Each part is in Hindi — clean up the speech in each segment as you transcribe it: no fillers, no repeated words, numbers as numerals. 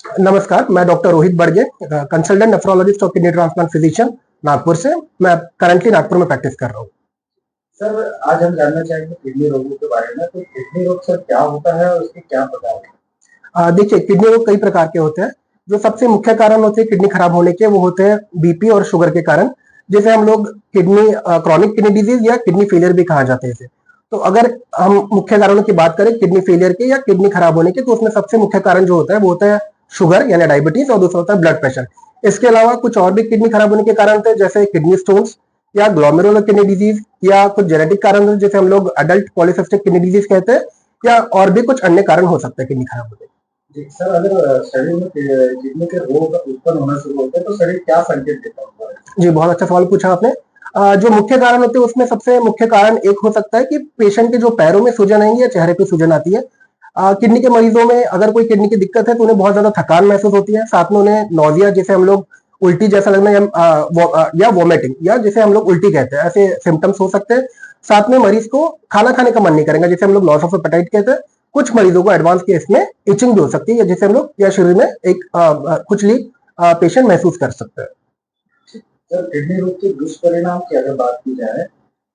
नमस्कार, मैं डॉक्टर रोहित बड़गे, कंसल्टेंट नेफ्रोलॉजिस्ट और किडनी ट्रांसप्लांट फिजिशियन नागपुर से। मैं करंटली नागपुर में प्रैक्टिस कर रहा हूँ। सर, आज हम जानना चाहेंगे किडनी रोगों के बारे में। तो किडनी रोग सर क्या होता है और उसके क्या प्रकार हैं? देखिए, किडनी रोग कई प्रकार के होते हैं। जो सबसे मुख्य कारण होते हैं किडनी खराब होने के, वो होते हैं बीपी और शुगर के कारण, जिसे हम लोग किडनी क्रॉनिक किडनी डिजीज या किडनी फेलियर भी कहा जाता है इसे। तो अगर हम मुख्य कारणों की बात करें किडनी फेलियर के या किडनी खराब होने के, तो उसमें सबसे मुख्य कारण जो होता है वो होता है शुगर यानी डायबिटीज, और दूसरा होता है ब्लड प्रेशर। इसके अलावा कुछ और भी किडनी खराब होने के कारण थे, जैसे किडनी स्टोन्स या ग्लोमेरुलर किडनी डिजीज, या कुछ जेनेटिक कारण थे, जैसे हम लोग अडल्ट पॉलीसिस्टिक किडनी डिजीज कहते हैं, या और भी कुछ अन्य कारण हो सकते हैं किडनी खराब होने के। जी सर, अगर शरीर में किडनी के रोग उत्पन्न होना शुरू होते हैं तो शरीर क्या संकेत देता है? जी, बहुत अच्छा सवाल पूछा आपने। जो मुख्य कारण होते हैं उसमें सबसे मुख्य कारण एक हो सकता है कि पेशेंट के जो पैरों में सूजन आएंगी या चेहरे पे सूजन आती है। किडनी के मरीजों में अगर कोई किडनी की दिक्कत है तो उन्हें बहुत ज्यादा थकान महसूस होती है, साथ में उन्हें नोजिया, जैसे हम लोग उल्टी जैसा लगना, या वोमिटिंग, या जिसे हम लोग उल्टी कहते हैं, ऐसे सिम्टम्स हो सकते हैं। साथ में मरीज को खाना खाने का मन नहीं करेगा, जिसे हम लोग लॉस ऑफ एपेटाइट कहते हैं। कुछ मरीजों को एडवांस केस में इचिंग भी हो सकती है, या जिसे हम लोग या शरीर में एक खुजली पेशेंट महसूस कर सकते हैं। सर, किडनी रोग के दुष्परिणाम की अगर बात की जाए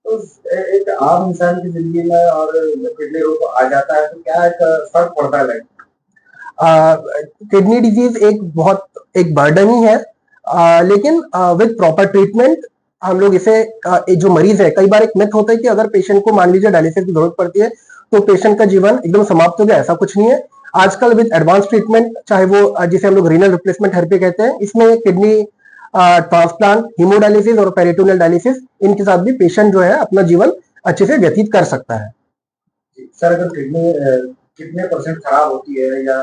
तो एक आम इंसान की जिंदगी में और जब किडनी रोग आ जाता है तो क्या एक फर्क पड़ता है लाइफ? किडनी डिजीज एक बर्डन ही है, लेकिन विद प्रॉपर ट्रीटमेंट हम लोग इसे जो मरीज है, कई बार एक मिथ होता है कि अगर पेशेंट को मान लीजिए डायलिसिस की जरूरत पड़ती है तो पेशेंट का जीवन एकदम समाप्त हो गया, ऐसा कुछ नहीं है। आजकल विद एडवांस ट्रीटमेंट, चाहे वो जिसे हम लोग रीनल रिप्लेसमेंट थेरेपी कहते हैं, इसमें किडनी ट्रांसप्लांट, हीमोडायलिसिस और पेरिटोनियल डायलिसिस, इनके साथ भी पेशेंट जो है अपना जीवन अच्छे से व्यतीत कर सकता है। सर, अगर किडनी कितने परसेंट खराब होती है या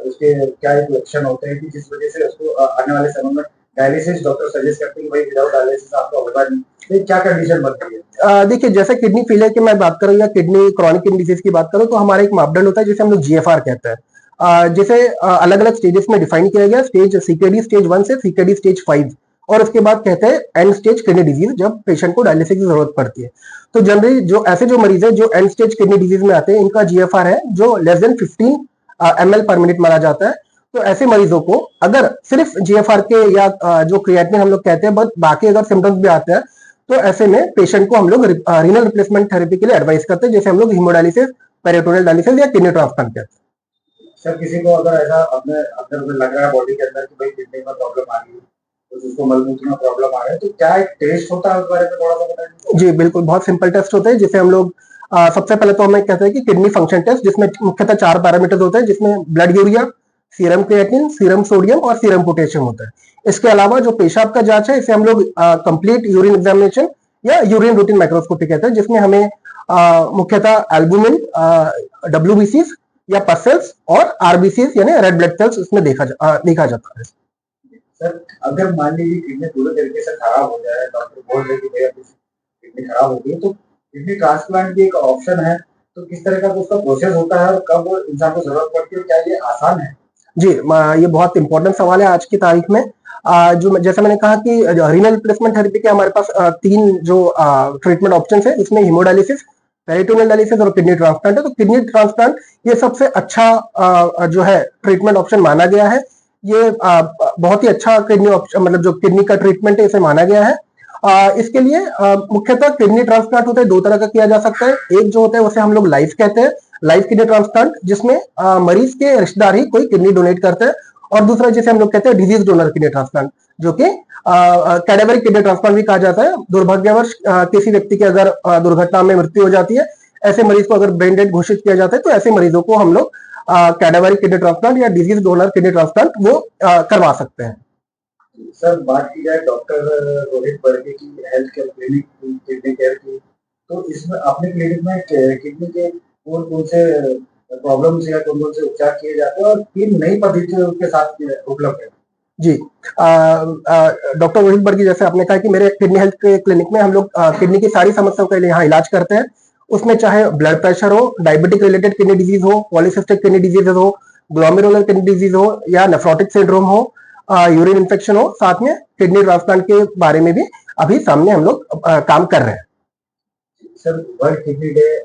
उसके क्या एक लक्षण होते हैं कि जिस वजह से उसको आने वाले समय में डायलिसिस डॉक्टर सजेस्ट करते हैं कि भाई विदाउट डायलिसिस आपका होगा नहीं, तो क्या कंडीशन बनती है? देखिए, जैसे किडनी फेलियर की मैं बात करूं या किडनी क्रॉनिक किडनी डिजीज की बात करूं, तो हमारा एक मापदंड होता है जिसे हम लोग जीएफआर कहते हैं, जिसे अलग अलग स्टेजेस में डिफाइन किया गया। स्टेज सीकेडी स्टेज 1 से सीकेडी स्टेज 5, और उसके बाद कहते हैं एंड स्टेज किडनी डिजीज, जब पेशेंट को डायलिसिस की जरूरत पड़ती है। तो जनरली जो मरीज है जो एंड स्टेज किडनी डिजीज में आते हैं, इनका जीएफआर है जो लेस देन 15 ml पर मिनट माना जाता है। तो ऐसे मरीजों को अगर सिर्फ जीएफआर के या जो क्रिएटिनिन हम लोग कहते हैं, बट बाकी अगर सिम्टम्स भी आते हैं, तो ऐसे में पेशेंट को हम लोग रीनल रिप्लेसमेंट थेरेपी के लिए एडवाइस करते हैं, जैसे हम लोग हीमोडायलिसिस, पेरिटोनियल डायलिसिस या किडनी ट्रांसप्लांट कहते हैं। सर, किसी को अगर ऐसा अपने अंदर में लग रहा है बॉडी के अंदर कि भाई किडनी में प्रॉब्लम आ रही है, तो जिसको मलमूत्र में प्रॉब्लम आ रहा है, तो क्या एक टेस्ट होता है उस बारे में थोड़ा सा बताएंगे? जी बिल्कुल, बहुत सिंपल टेस्ट होते हैं, जिसे हम लोग सबसे पहले तो हमें कहते हैं कि किडनी फंक्शन टेस्ट, जिसमें मुख्यतः 4 पैरामीटर्स होते हैं, जिसमें blood urea, serum creatinine, serum sodium और सीरम पोटेशियम होता है। इसके अलावा जो पेशाब का जांच है, इसे हम लोग कंप्लीट यूरिन एग्जामिनेशन या यूरिन रूटीन माइक्रोस्कोपी कहते हैं, जिसमें हमें मुख्यतः एल्बुमिन, डब्ल्यूबीसीज या पस सेल्स और आरबीसीज यानी रेड ब्लड सेल्स इसमें देखा जाता है। सर, अगर मान लीजिए किडनी पूरे तरीके से खराब हो जाए, डॉक्टर बोल रहे कि भैया किडनी खराब हो गई, तो किडनी ट्रांसप्लांट भी एक ऑप्शन है। तो किस तरह का उसका प्रोसेस होता है और कब इंसान को जरूरत पड़ती है, क्या ये आसान है? जी, ये बहुत इंपॉर्टेंट सवाल है आज की तारीख में। जो जैसा मैंने कहा कि रीनल रिप्लेसमेंट थेरेपी के हमारे पास 3 जो ट्रीटमेंट ऑप्शन है, इसमें हीमोडायलिसिस, पेरिटोनियल डायलिसिस और किडनी ट्रांसप्लांट है। तो किडनी ट्रांसप्लांट ये सबसे अच्छा जो है ट्रीटमेंट ऑप्शन माना गया है। ये बहुत ही अच्छा किडनी ऑप्शन, मतलब जो किडनी का ट्रीटमेंट है, इसे माना गया है। इसके लिए मुख्यतः किडनी ट्रांसप्लांट होता है 2 तरह का किया जा सकता है। एक जो होता है उसे हम लोग लाइफ कहते हैं, लाइफ किडनी ट्रांसप्लांट, जिसमें मरीज के रिश्तेदार ही कोई किडनी डोनेट करते हैं। और दूसरा जिसे हम लोग कहते हैं डिजीज डोनर किडनी ट्रांसप्लांट, जो कि कैडेवरिक किडनी ट्रांसप्लांट भी कहा जाता है। दुर्भाग्यवश किसी व्यक्ति की अगर दुर्घटना में मृत्यु हो जाती है, ऐसे मरीज को अगर ब्रेन डेड घोषित किया जाता है, तो ऐसे मरीजों को हम लोग कैडेवरिक किडनी ट्रांसप्लांट या डिजीज डोनर किडनी ट्रांसप्लांट वो करवा सकते हैं। सर, बात की जाए डॉक्टर रोहित बर्गे की हेल्थ केयर क्लिनिक की, किडनी केयर की, तो इसमें अपने क्लिनिक में किडनी के कौन कौन से प्रॉब्लम्स या कौन कौन से उपचार किए जाते हैं और किन नई पद्धतियों के साथ उपलब्ध है? जी, डॉक्टर रोहित बर्गी, जैसे आपने कहा कि मेरे किडनी हेल्थ के क्लिनिक में हम लोग किडनी की सारी समस्याओं के लिए यहाँ इलाज करते हैं। उसमें चाहे ब्लड प्रेशर हो, डायबिटिक रिलेटेड किडनी डिजीज हो, पॉलीसिस्टिक किडनी डिजीज हो, ग्लोमेरुलर किडनी डिजीज हो, या नेफ्रोटिक सिंड्रोम हो, यूरिन इन्फेक्शन हो, साथ में किडनी ट्रांसप्लांट के बारे में भी अभी सामने हम लोग काम कर रहे हैं। सर, वर्ल्ड किडनी डे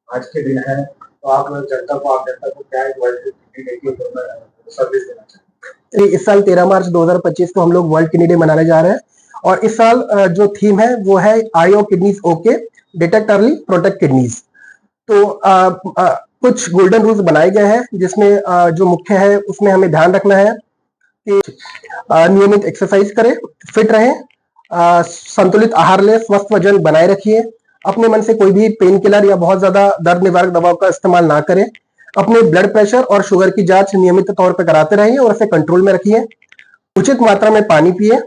आज के दिन है, तो आप जनता को क्या एक वर्ल्ड किडनी डे के ऊपर में सर्विस देना चाहिए? इस साल 13 मार्च 2025 को हम लोग वर्ल्ड किडनी डे मनाने जा रहे हैं और इस साल जो थीम है वो है I of kidneys okay, detect early, protect kidneys. तो कुछ गोल्डन रूल्स बनाए गए हैं जिसमें जो मुख्य है उसमें हमें ध्यान रखना है कि नियमित एक्सरसाइज करें, फिट रहें, संतुलित आहार लें, स्वस्थ वजन बनाए रखिए, अपने मन से कोई भी पेन किलर या बहुत ज्यादा दर्द निवारक दवाओं का इस्तेमाल ना करें, अपने ब्लड प्रेशर और शुगर की जांच नियमित तौर पर कराते रहिए और इसे कंट्रोल में रखिए, उचित मात्रा में पानी पिए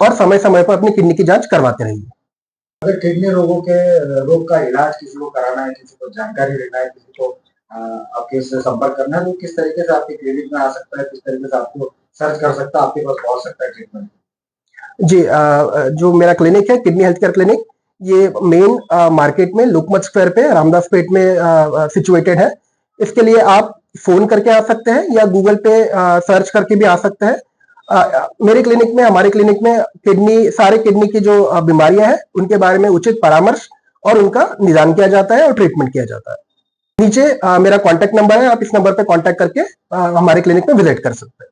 और समय समय पर अपनी किडनी की जांच करवाते रहिए। अगर किडनी रोग का इलाज किसी को कराना है, किसी को जानकारी लेना है, किसी को आपके से संपर्क करना है, तो किस तरीके से आपके क्लिनिक में आ सकता है, किस तरीके से आपको सर्च कर सकता है, आपके पास पहुंच सकता है ट्रीटमेंट? जी, जो मेरा क्लिनिक है किडनी हेल्थ केयर क्लिनिक, ये मेन मार्केट में लोकमत स्क्वायर पे रामदास पेट में सिचुएटेड है। इसके लिए आप फोन करके आ सकते हैं या गूगल पे सर्च करके भी आ सकते हैं। मेरे क्लिनिक में, हमारे क्लिनिक में सारे किडनी की जो बीमारियां हैं उनके बारे में उचित परामर्श और उनका निदान किया जाता है और ट्रीटमेंट किया जाता है। नीचे मेरा कॉन्टैक्ट नंबर है, आप इस नंबर पे कॉन्टैक्ट करके हमारे क्लिनिक में विजिट कर सकते हैं।